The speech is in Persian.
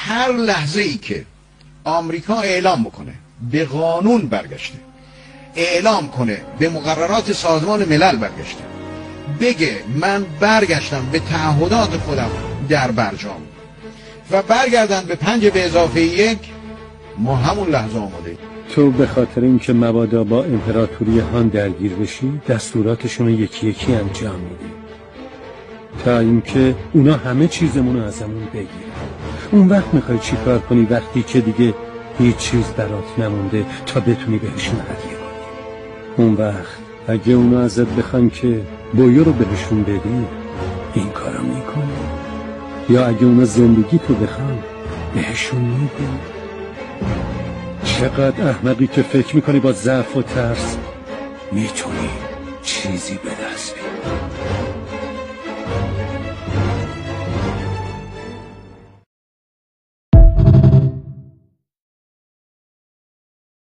هر لحظه ای که آمریکا اعلام بکنه به قانون برگشته، اعلام کنه به مقررات سازمان ملل برگشته، بگه من برگشتم به تعهدات خودم در برجام و برگردن به 5+1، ما همون لحظه آماده. تو به خاطر اینکه مبادا با امپراتوری هان درگیر بشی دستوراتشون رو یکی یکی انجام میدی تا اینکه اونا همه چیزمون رو ازمون بگیرن. اون وقت میخوای چی کار کنی وقتی که دیگه هیچ چیز برات نمونده تا بتونی بهشون هدیه کنی؟ اون وقت اگه اونا ازت بخوان که بویو رو بهشون بدی این کارو میکنی؟ یا اگه اونا زندگی تو بخوان بهشون میدی؟ چقدر احمقی که فکر میکنی با ضعف و ترس میتونی چیزی به دست بیاری.